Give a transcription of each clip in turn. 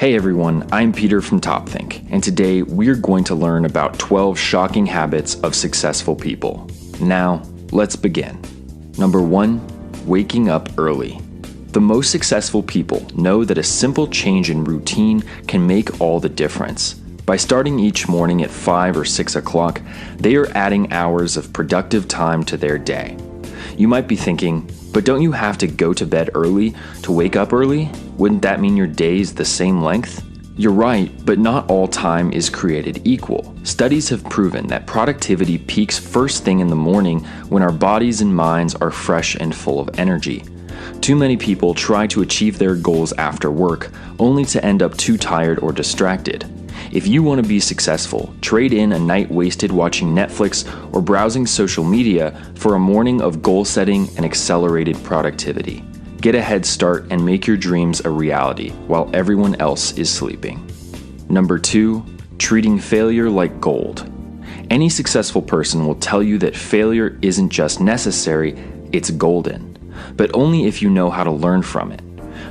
Hey everyone, I'm Peter from TopThink, and today we're going to learn about 12 shocking habits of successful people. Now, let's begin. Number 1, waking up early. The most successful people know that a simple change in routine can make all the difference. By starting each morning at 5 or 6 o'clock, they are adding hours of productive time to their day. You might be thinking, but don't you have to go to bed early to wake up early? Wouldn't that mean your day is the same length? You're right, but not all time is created equal. Studies have proven that productivity peaks first thing in the morning when our bodies and minds are fresh and full of energy. Too many people try to achieve their goals after work, only to end up too tired or distracted. If you want to be successful, trade in a night wasted watching Netflix or browsing social media for a morning of goal setting and accelerated productivity. Get a head start and make your dreams a reality while everyone else is sleeping. Number 2, treating failure like gold. Any successful person will tell you that failure isn't just necessary, it's golden, but only if you know how to learn from it.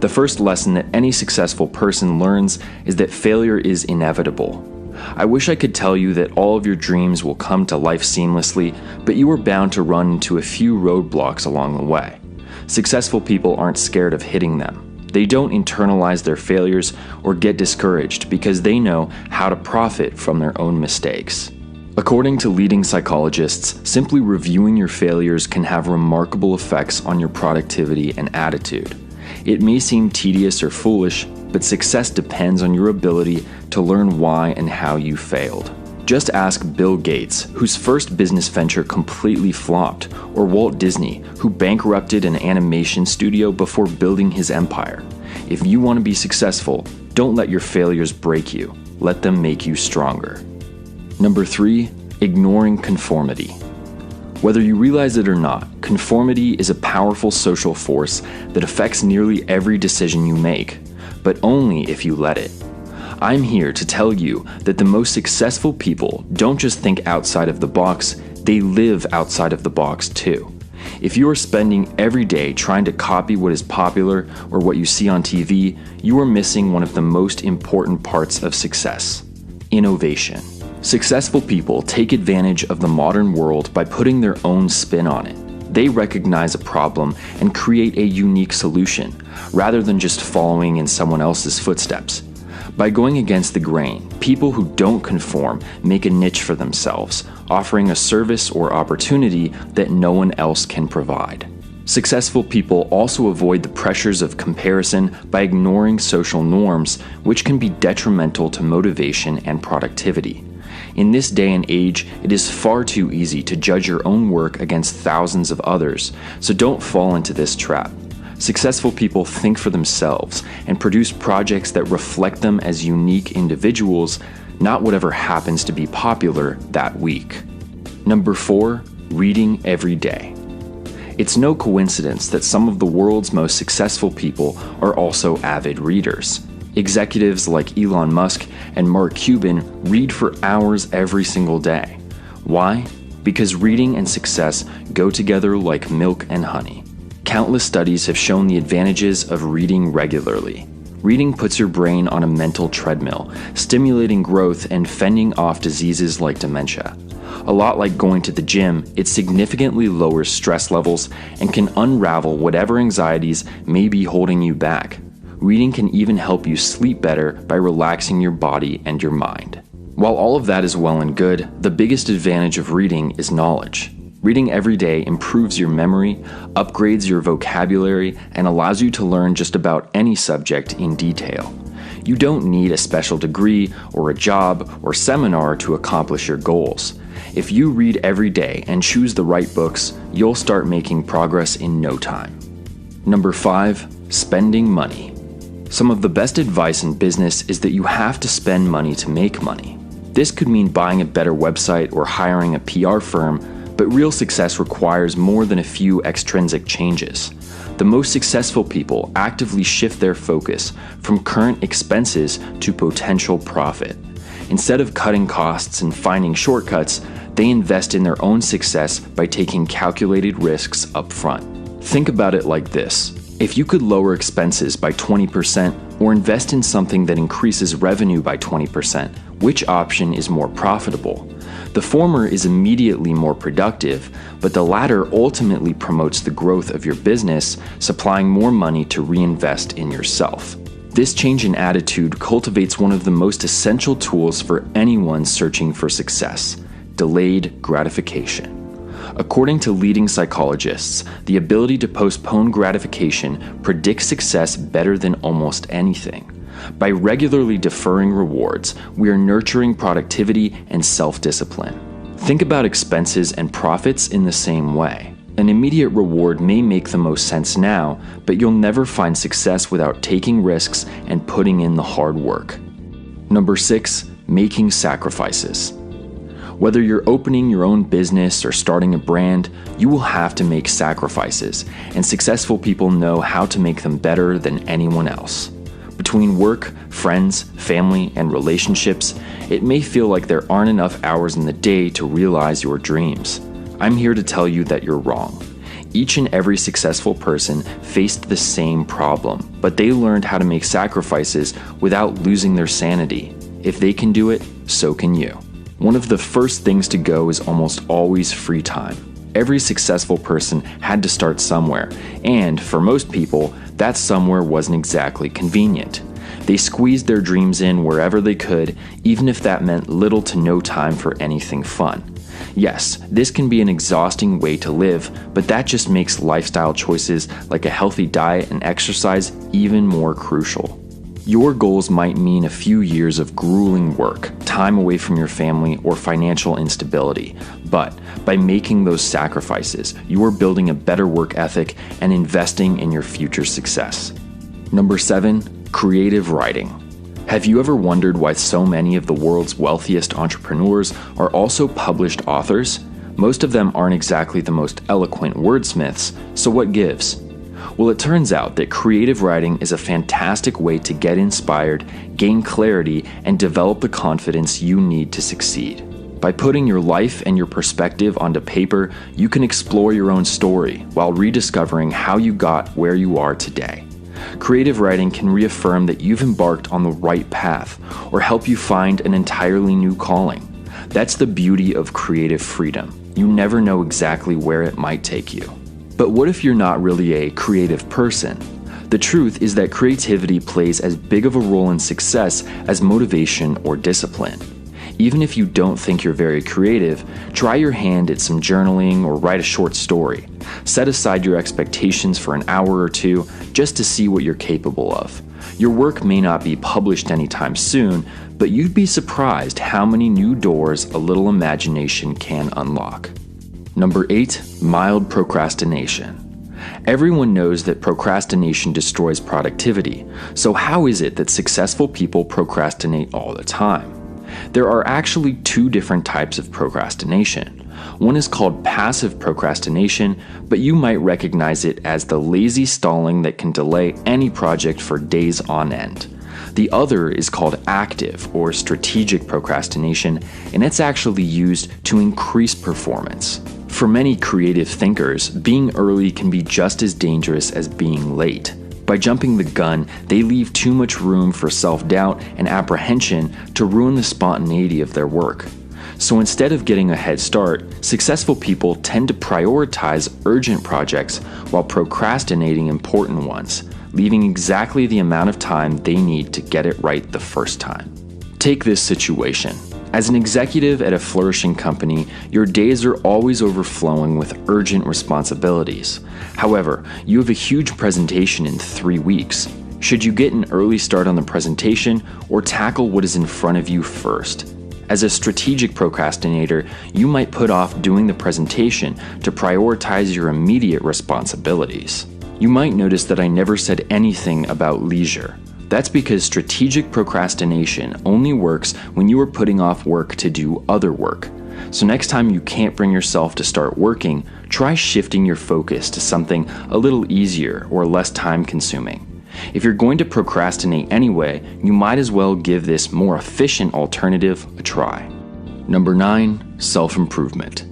The first lesson that any successful person learns is that failure is inevitable. I wish I could tell you that all of your dreams will come to life seamlessly, but you are bound to run into a few roadblocks along the way. Successful people aren't scared of hitting them. They don't internalize their failures or get discouraged because they know how to profit from their own mistakes. According to leading psychologists, simply reviewing your failures can have remarkable effects on your productivity and attitude. It may seem tedious or foolish, but success depends on your ability to learn why and how you failed. Just ask Bill Gates, whose first business venture completely flopped, or Walt Disney, who bankrupted an animation studio before building his empire. If you want to be successful, don't let your failures break you. Let them make you stronger. Number 3, ignoring conformity. Whether you realize it or not, conformity is a powerful social force that affects nearly every decision you make, but only if you let it. I'm here to tell you that the most successful people don't just think outside of the box, they live outside of the box too. If you are spending every day trying to copy what is popular or what you see on TV, you are missing one of the most important parts of success: innovation. Successful people take advantage of the modern world by putting their own spin on it. They recognize a problem and create a unique solution, rather than just following in someone else's footsteps. By going against the grain, people who don't conform make a niche for themselves, offering a service or opportunity that no one else can provide. Successful people also avoid the pressures of comparison by ignoring social norms, which can be detrimental to motivation and productivity. In this day and age, it is far too easy to judge your own work against thousands of others, so don't fall into this trap. Successful people think for themselves and produce projects that reflect them as unique individuals, not whatever happens to be popular that week. Number 4, reading every day. It's no coincidence that some of the world's most successful people are also avid readers. Executives like Elon Musk and Mark Cuban read for hours every single day. Why? Because reading and success go together like milk and honey. Countless studies have shown the advantages of reading regularly. Reading puts your brain on a mental treadmill, stimulating growth and fending off diseases like dementia. A lot like going to the gym, it significantly lowers stress levels and can unravel whatever anxieties may be holding you back. Reading can even help you sleep better by relaxing your body and your mind. While all of that is well and good, the biggest advantage of reading is knowledge. Reading every day improves your memory, upgrades your vocabulary, and allows you to learn just about any subject in detail. You don't need a special degree or a job or seminar to accomplish your goals. If you read every day and choose the right books, you'll start making progress in no time. Number 5, spending money. Some of the best advice in business is that you have to spend money to make money. This could mean buying a better website or hiring a PR firm, but real success requires more than a few extrinsic changes. The most successful people actively shift their focus from current expenses to potential profit. Instead of cutting costs and finding shortcuts, they invest in their own success by taking calculated risks up front. Think about it like this. If you could lower expenses by 20%, Or invest in something that increases revenue by 20%. Which option is more profitable? The former is immediately more productive, but the latter ultimately promotes the growth of your business, supplying more money to reinvest in yourself. This change in attitude cultivates one of the most essential tools for anyone searching for success: delayed gratification. According to leading psychologists, the ability to postpone gratification predicts success better than almost anything. By regularly deferring rewards, we are nurturing productivity and self-discipline. Think about expenses and profits in the same way. An immediate reward may make the most sense now, but you'll never find success without taking risks and putting in the hard work. Number 6, making sacrifices. Whether you're opening your own business or starting a brand, you will have to make sacrifices, and successful people know how to make them better than anyone else. Between work, friends, family, and relationships, it may feel like there aren't enough hours in the day to realize your dreams. I'm here to tell you that you're wrong. Each and every successful person faced the same problem, but they learned how to make sacrifices without losing their sanity. If they can do it, so can you. One of the first things to go is almost always free time. Every successful person had to start somewhere, and for most people, that somewhere wasn't exactly convenient. They squeezed their dreams in wherever they could, even if that meant little to no time for anything fun. Yes, this can be an exhausting way to live, but that just makes lifestyle choices like a healthy diet and exercise even more crucial. Your goals might mean a few years of grueling work, time away from your family, or financial instability. But by making those sacrifices, you are building a better work ethic and investing in your future success. Number 7, creative writing. Have you ever wondered why so many of the world's wealthiest entrepreneurs are also published authors? Most of them aren't exactly the most eloquent wordsmiths, so what gives? Well, it turns out that creative writing is a fantastic way to get inspired, gain clarity, and develop the confidence you need to succeed. By putting your life and your perspective onto paper, you can explore your own story while rediscovering how you got where you are today. Creative writing can reaffirm that you've embarked on the right path or help you find an entirely new calling. That's the beauty of creative freedom. You never know exactly where it might take you. But what if you're not really a creative person? The truth is that creativity plays as big of a role in success as motivation or discipline. Even if you don't think you're very creative, try your hand at some journaling or write a short story. Set aside your expectations for an hour or two just to see what you're capable of. Your work may not be published anytime soon, but you'd be surprised how many new doors a little imagination can unlock. Number 8, mild procrastination. Everyone knows that procrastination destroys productivity, so how is it that successful people procrastinate all the time? There are actually 2 different types of procrastination. One is called passive procrastination, but you might recognize it as the lazy stalling that can delay any project for days on end. The other is called active or strategic procrastination, and it's actually used to increase performance. For many creative thinkers, being early can be just as dangerous as being late. By jumping the gun, they leave too much room for self-doubt and apprehension to ruin the spontaneity of their work. So instead of getting a head start, successful people tend to prioritize urgent projects while procrastinating important ones, leaving exactly the amount of time they need to get it right the first time. Take this situation. As an executive at a flourishing company, your days are always overflowing with urgent responsibilities. However, you have a huge presentation in 3 weeks. Should you get an early start on the presentation or tackle what is in front of you first? As a strategic procrastinator, you might put off doing the presentation to prioritize your immediate responsibilities. You might notice that I never said anything about leisure. That's because strategic procrastination only works when you are putting off work to do other work. So next time you can't bring yourself to start working, try shifting your focus to something a little easier or less time-consuming. If you're going to procrastinate anyway, you might as well give this more efficient alternative a try. Number 9, self-improvement.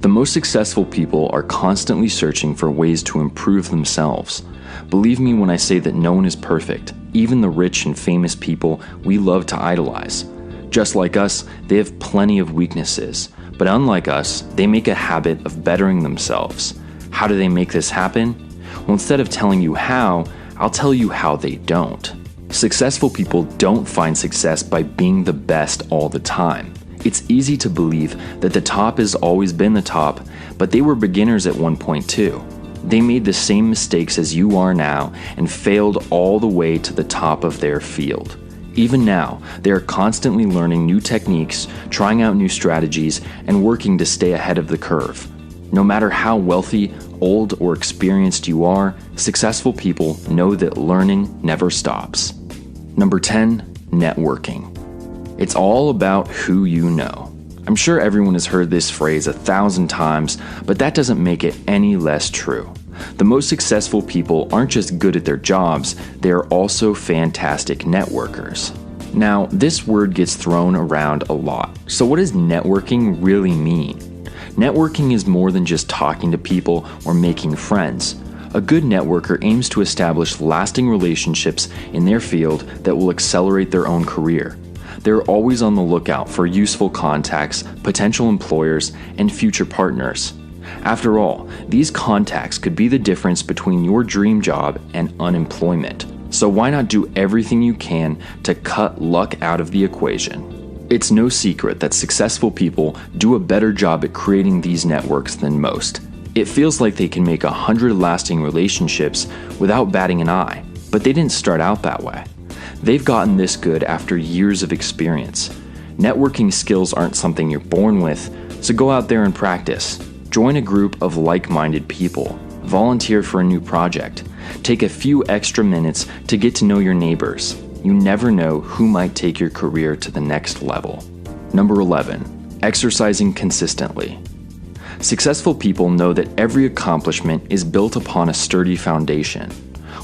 The most successful people are constantly searching for ways to improve themselves. Believe me when I say that no one is perfect, even the rich and famous people we love to idolize. Just like us, they have plenty of weaknesses, but unlike us, they make a habit of bettering themselves. How do they make this happen? Well, instead of telling you how, I'll tell you how they don't. Successful people don't find success by being the best all the time. It's easy to believe that the top has always been the top, but they were beginners at one point too. They made the same mistakes as you are now and failed all the way to the top of their field. Even now, they are constantly learning new techniques, trying out new strategies, and working to stay ahead of the curve. No matter how wealthy, old, or experienced you are, successful people know that learning never stops. Number 10, networking. It's all about who you know. I'm sure everyone has heard this phrase 1,000 times, but that doesn't make it any less true. The most successful people aren't just good at their jobs, they are also fantastic networkers. Now, this word gets thrown around a lot. So what does networking really mean? Networking is more than just talking to people or making friends. A good networker aims to establish lasting relationships in their field that will accelerate their own career. They're always on the lookout for useful contacts, potential employers, and future partners. After all, these contacts could be the difference between your dream job and unemployment. So why not do everything you can to cut luck out of the equation? It's no secret that successful people do a better job at creating these networks than most. It feels like they can make 100 lasting relationships without batting an eye, but they didn't start out that way. They've gotten this good after years of experience. Networking skills aren't something you're born with, so go out there and practice. Join a group of like-minded people. Volunteer for a new project. Take a few extra minutes to get to know your neighbors. You never know who might take your career to the next level. Number 11, exercising consistently. Successful people know that every accomplishment is built upon a sturdy foundation.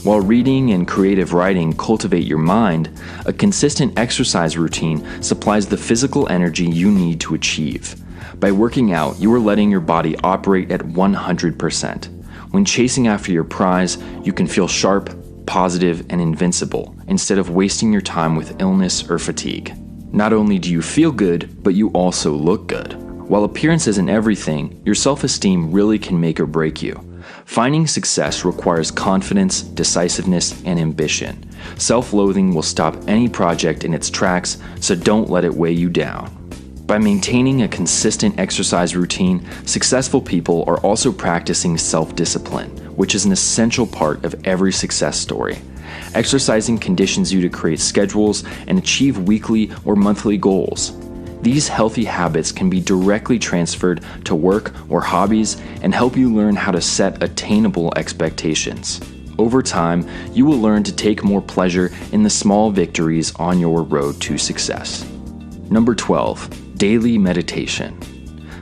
While reading and creative writing cultivate your mind, a consistent exercise routine supplies the physical energy you need to achieve. By working out, you are letting your body operate at 100%. When chasing after your prize, you can feel sharp, positive, and invincible, instead of wasting your time with illness or fatigue. Not only do you feel good, but you also look good. While appearance isn't everything, your self-esteem really can make or break you. Finding success requires confidence, decisiveness, and ambition. Self-loathing will stop any project in its tracks, so don't let it weigh you down. By maintaining a consistent exercise routine, successful people are also practicing self-discipline, which is an essential part of every success story. Exercising conditions you to create schedules and achieve weekly or monthly goals. These healthy habits can be directly transferred to work or hobbies and help you learn how to set attainable expectations. Over time, you will learn to take more pleasure in the small victories on your road to success. Number 12, daily meditation.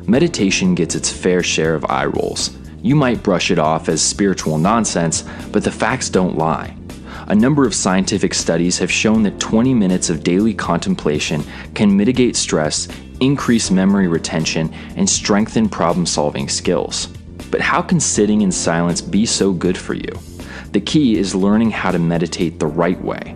Meditation gets its fair share of eye rolls. You might brush it off as spiritual nonsense, but the facts don't lie. A number of scientific studies have shown that 20 minutes of daily contemplation can mitigate stress, increase memory retention, and strengthen problem-solving skills. But how can sitting in silence be so good for you? The key is learning how to meditate the right way.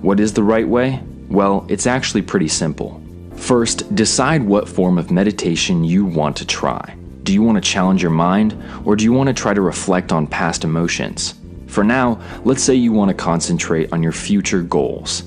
What is the right way? Well, it's actually pretty simple. First, decide what form of meditation you want to try. Do you want to challenge your mind, or do you want to try to reflect on past emotions? For now, let's say you want to concentrate on your future goals.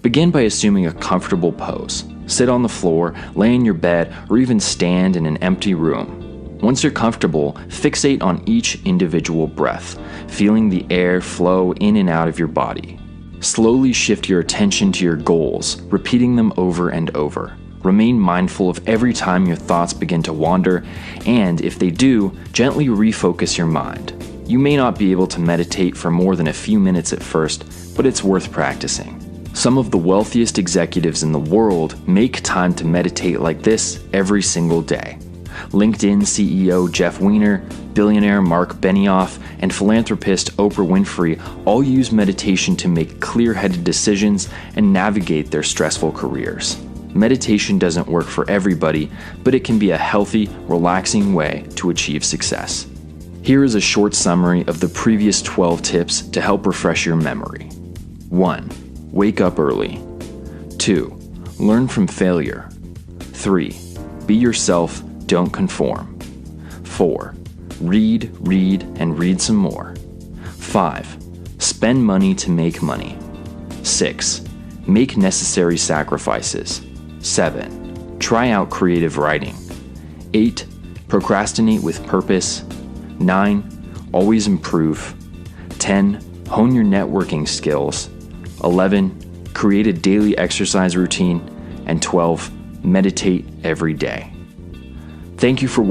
Begin by assuming a comfortable pose. Sit on the floor, lay in your bed, or even stand in an empty room. Once you're comfortable, fixate on each individual breath, feeling the air flow in and out of your body. Slowly shift your attention to your goals, repeating them over and over. Remain mindful of every time your thoughts begin to wander, and if they do, gently refocus your mind. You may not be able to meditate for more than a few minutes at first, but it's worth practicing. Some of the wealthiest executives in the world make time to meditate like this every single day. LinkedIn CEO Jeff Weiner, billionaire Mark Benioff, and philanthropist Oprah Winfrey all use meditation to make clear-headed decisions and navigate their stressful careers. Meditation doesn't work for everybody, but it can be a healthy, relaxing way to achieve success. Here is a short summary of the previous 12 tips to help refresh your memory. 1. Wake up early. 2. Learn from failure. 3. Be yourself, don't conform. 4. Read, and read some more. 5. Spend money to make money. 6. Make necessary sacrifices. 7. Try out creative writing. 8. Procrastinate with purpose. 9. Always improve. 10. Hone your networking skills. 11. Create a daily exercise routine. And 12. Meditate every day. Thank you for watching.